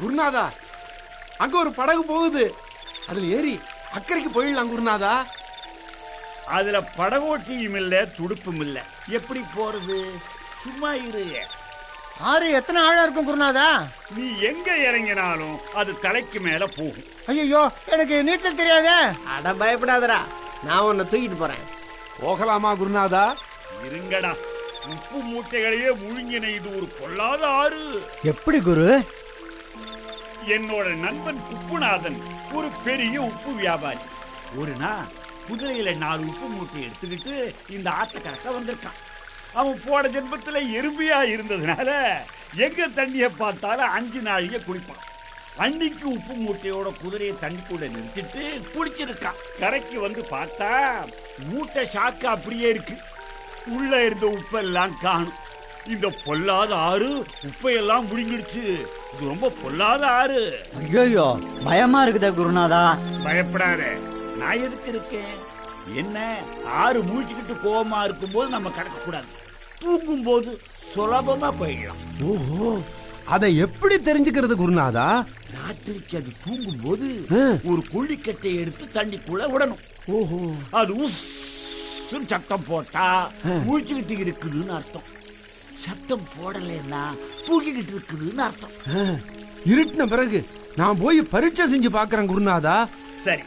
குருநாதா, அங்க ஒரு படகு போகுது. அதுல ஏறி அக்கறைக்கு போயிடலாம் குருநாதா. அதுல படகோட்டியும் இல்ல, துடுப்பும் இல்ல. எப்படி போறது? சும்மா இரு. ஆறு எத்தனை ஆழம் இருக்கும் குருநாதா? நீ எங்க இறங்கினாலும் அது தலைக்கு மேல போகும். ஐயோ, எனக்கு நீச்சல் தெரியாதே. அட பயப்படாதடா, நான் உன்னை தூக்கிட்டு போறேன். போகலாமா குருநாதா? இருங்கடா, உப்பு மூட்டைகளையே முழுங்கின இது ஒரு பொல்லாத ஆறு. எப்படி குரு? என்னோட நண்பன் குப்புநாதன் ஒரு பெரிய உப்பு வியாபாரி. ஒரு நாள் குதிரையில 4 உப்பு மூட்டை எடுத்துக்கிட்டு இந்த ஆற்ற கடக்க வந்திருக்கான். அவன் போன ஜென்மத்துல எறும்பியா இருந்ததுனால எங்க தண்ணியை பார்த்தாலும் 5 நாழிகை குடிப்பான். அன்னைக்கு உப்பு மூட்டையோட குதிரையை தண்ணி கூட நிறுத்திட்டு குடிச்சிருக்கான். கரைக்கு வந்து பார்த்தா மூட்டை சாக்கு அப்படியே இருக்கு. உள்ள இருந்த உப்பெல்லாம் காணும். இந்த பொல்லாத ஆறு உப்பையெல்லாம் முழுங்கிடுச்சு. இது ரொம்ப பொல்லாத ஆறு. ஐயோ, பயமா இருக்குதா குருநாதா? பயப்படாத, நான் எதுக்கு இருக்கேன்? என்ன, ஆறு மூழ்கிக்கிட்டு கோவமா இருக்கும்போது நம்ம கடக்க கூடாது. தூங்கும் போது சுலபமா போயிடலாம். ஓஹோ, அதை எப்படி தெரிஞ்சுக்கிறது குருநாதா? ராத்திரிக்கு அது தூங்கும் போது ஒரு கொள்ளிக்கட்டை எடுத்து தண்ணிக்குள்ள விடணும். ஓஹோ, அது உஸ் சத்தம் போட்டா மூழ்கிக்கிட்டு இருக்குதுன்னு அர்த்தம். சத்தம் போடலைன்னா தூங்கிக்கிட்டு இருக்குதுன்னு அர்த்தம். இருட்டின பிறகு நான் போய் பரீட்சை செஞ்சு பார்க்கறேன் குருநாதா. சரி,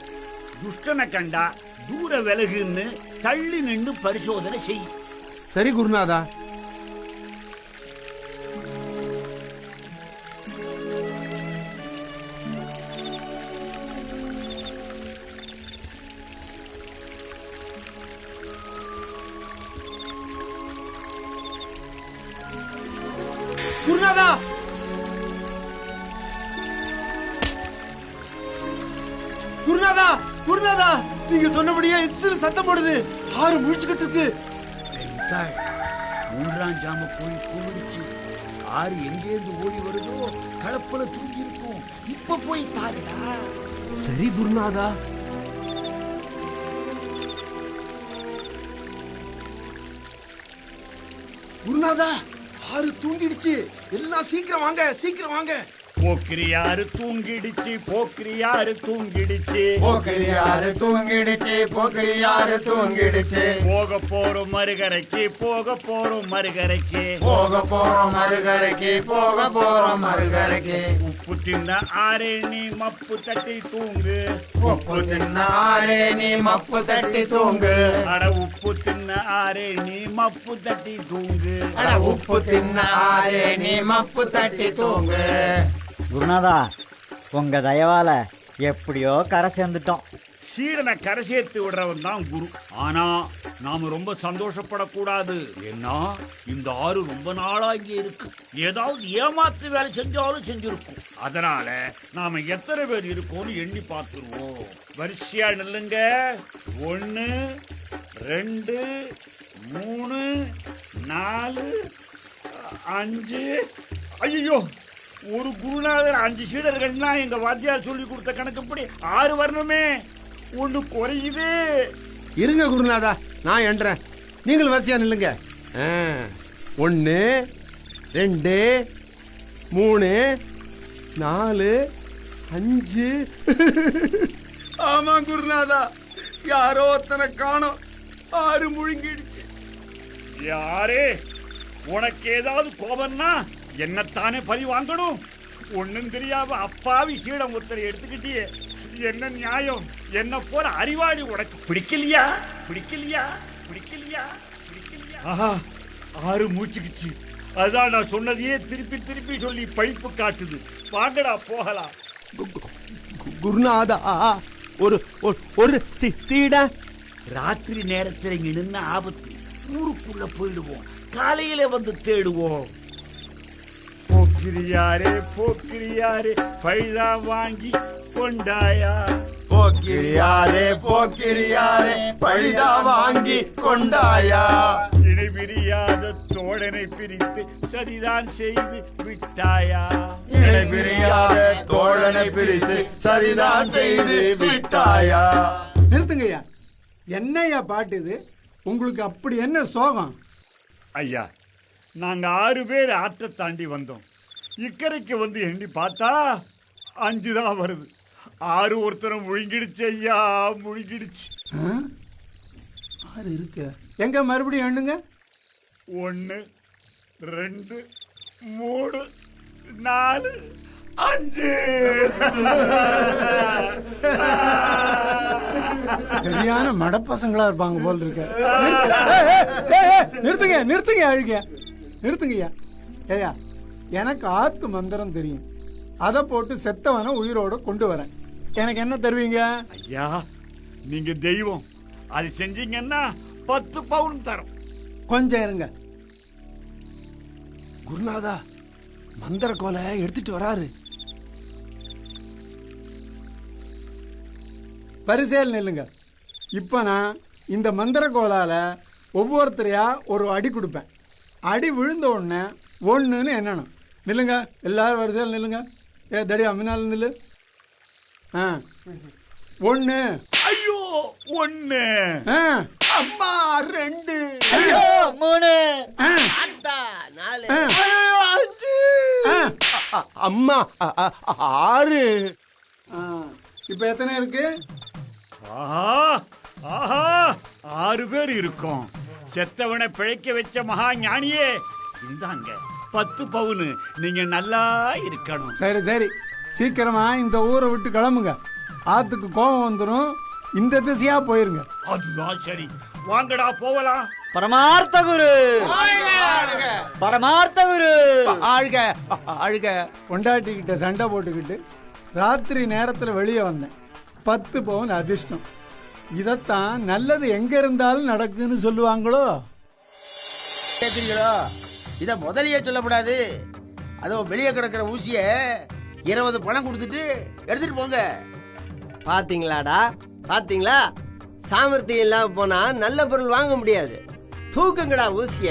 துஷ்டனை கண்டா தூர விலகுன்னு தள்ளி நின்று பரிசோதனை செய். சரி குருநாதா. குருநாதா, குருநாதா, குருநாதா, நீங்க சொன்னபடியே சத்தம் போடுது. ஆறு முழிச்சுக்கிட்டு இருக்கு. 3ஆம் ஜாம போய் கூடிச்சு. ஆறு எங்கேருந்து ஓடி வருதோ கலப்பல தூங்கி இருக்கும். இப்ப போய் பாருடா. சரி குருநாதா. குருநாதா, ஆறு தூங்கிடுச்சு. எல்லாம் சீக்கிரம் வாங்க, சீக்கிரம் வாங்க. போக்கிரியாரு தூங்கிடுச்சு, போக்கிரியாரு தூங்கிடுச்சு, போக்கிரியாரு தூங்கிடுச்சு, போக்கிரியாரு தூங்கிடுச்சு. போக போறோம் மறுகரைக்கு, போக போறோம் மறுகரைக்கு, போக போறோம் மறுகரைக்கு, போக போறோம் மறுகரைக்கு. உப்பு தின்ன ஆரே நீ மப்பு தட்டி தூங்கு, உப்பு தின்ன ஆரே நீ மப்பு தட்டி தூங்கு. அட உப்பு தின்ன ஆரே நீ மப்பு தட்டி தூங்கு. அட உப்பு தின்ன ஆரே நீ மப்பு தட்டி தூங்கு. குருநாதா, உங்க தயவால எப்படியோ கரை சேர்ந்துட்டோம். சீடனை கரை சேர்த்து விடுறவன் தான் குரு. ஆனா நாம ரொம்ப சந்தோஷப்படக்கூடாது. ஏன்னா இந்த ஆறு ரொம்ப நாளா இங்கே இருக்கு. ஏதாவது ஏமாத்து வேலை செஞ்சாலும் செஞ்சிருக்கும். அதனால நாம எத்தனை பேர் இருக்கோம்னு எண்ணி பார்த்துருவோம். வரிசையா நில்லுங்க. 1 2 3 4 5. ஐயோ, ஒரு குருநாதர் 5 சீடர்கள்னா எங்க வாத்தியார் சொல்லி கொடுத்த கணக்குப்படி 6 வரணுமே. ஒண்ணு குறையுது. இருங்க குருநாதா, நான் எண்றேன். நீங்கள் வரிசையா நில்லுங்க. 1 2 3 4 5. ஆமா குருநாதா, யாரோ ஒருத்தனை காணோம். ஆறு முழுங்கிடுச்சு. யாரே, உனக்கு ஏதாவது கோபம்னா என்னத்தானே பழி வாங்கணும். ஒன்னும் தெரியாம அப்பாவி சீடம் ஒருத்தரை எடுத்துக்கிட்டியே, என்ன நியாயம்? என்ன போல அறிவாளி உனக்கு பிடிக்கலையா? பிடிக்கலையா? பிடிக்கலையா? பிடிக்கலையா? ஆஹா, ஆறு மூச்சுக்குச்சு. அதான் நான் சொன்னதையே திருப்பி திருப்பி சொல்லி பழிப்பு காட்டுது. வாங்கடா போகலாம். குருநாதா, ஒரு ஒரு சீட. ராத்திரி நேரத்தில் இங்க நின்ன ஆபத்து. ஊருக்குள்ள போயிடுவோம், காலையில வந்து தேடுவோம். போக்கிரியாரே, போக்கிரியாரே, பைதா வாங்கி கொண்டாயா. போக்கிரியாரே, போக்கிரியாரே, பழிதா வாங்கி கொண்டாயா. இணை பிரியாத தோழனை பிரித்து சரிதான் செய்து விட்டாயா. இணை பிரியாத தோழனை பிரித்து சரிதான் செய்து விட்டாயா. நிறுத்துங்கய்யா, என்னையா பாட்டு இது? உங்களுக்கு அப்படி என்ன சோகம்? ஐயா, நாங்க 6 பேர் ஆற்றை தாண்டி வந்தோம். இக்கரைக்கு வந்து எண்ணி பார்த்தா 5 தான் வருது. 6 ஒருத்தரும் முழுங்கிடுச்சு ஐயா, முழுங்கிடுச்சு. 6 இருக்கு. எங்க மறுபடியும் எண்ணுங்க. 1 2 3 4 5. சரியான மடப்பசங்களா இருப்பாங்க போல் இருக்க. நிறுத்துங்க நிறுத்துங்க அழுக நிறுத்துங்கய்யா. ஏயா எனக்கு ஆத்து மந்திரம் தெரியும். அதை போட்டு செத்தவனை உயிரோட கொண்டு வரேன். எனக்கு என்ன தருவீங்க? ஐயா நீங்க தெய்வம், அது செஞ்சீங்கன்னா 10 பவுன் தரும். கொஞ்சம் இருங்க. குருநாதா, மந்திர கோலை எடுத்துட்டு வராரு. பரிசேல் நில்லுங்க. இப்போ நான் இந்த மந்திர கோலால் ஒவ்வொருத்தரையா ஒரு அடி கொடுப்பேன். அடி விழுந்த உடனே 1ன்னு எண்ணணும். நில்லுங்க, எல்லாரும் வரிசையில் நில்லுங்க. தடி அம்மினால் நில்லு. 1. ஐயோ 1. அம்மா 2. ஐயோ 3. ஆத்தா 4. அம்மா 6. இப்போ எத்தனை இருக்கு? ஆஹா 6 பேர் இருக்கோம். செத்தவனை பிழைக்க வச்ச மகா ஞானியே, இந்தாங்க 10 பவுன். நீங்க நல்லா இருக்கணும். சரி சரி, சீக்கிரமா இந்த ஊரை விட்டு கிளம்புங்க. ஆத்துக்கு கோபம் வந்துடும். இந்த திசையா போயிருங்க. அதுதான் சரி, வாங்கடா போகலாம். பரமார்த்த குரு, பரமார்த்த குரு. அழுக பொண்டாட்டிக்கிட்ட சண்டை போட்டுக்கிட்டு ராத்திரி நேரத்தில் வெளியே வந்தேன். 10 பவுன் அதிர்ஷ்டம். இதைத்தான் நல்லது எங்க இருந்தாலும் நடக்குன்னு சொல்லுவாங்களோ. கேட்குறீங்களோ? இதை முதலையே சொல்லக்கூடாது. அதோ வெளியே கிடக்கிற ஊசியை 20 பணம் கொடுத்துட்டு எடுத்துட்டு போங்க. பாத்தீங்களாடா, பாத்தீங்களா? சாமர்த்தியம் இல்லாம போனா நல்ல பொருள் வாங்க முடியாது. தூக்குங்கடா ஊசிய.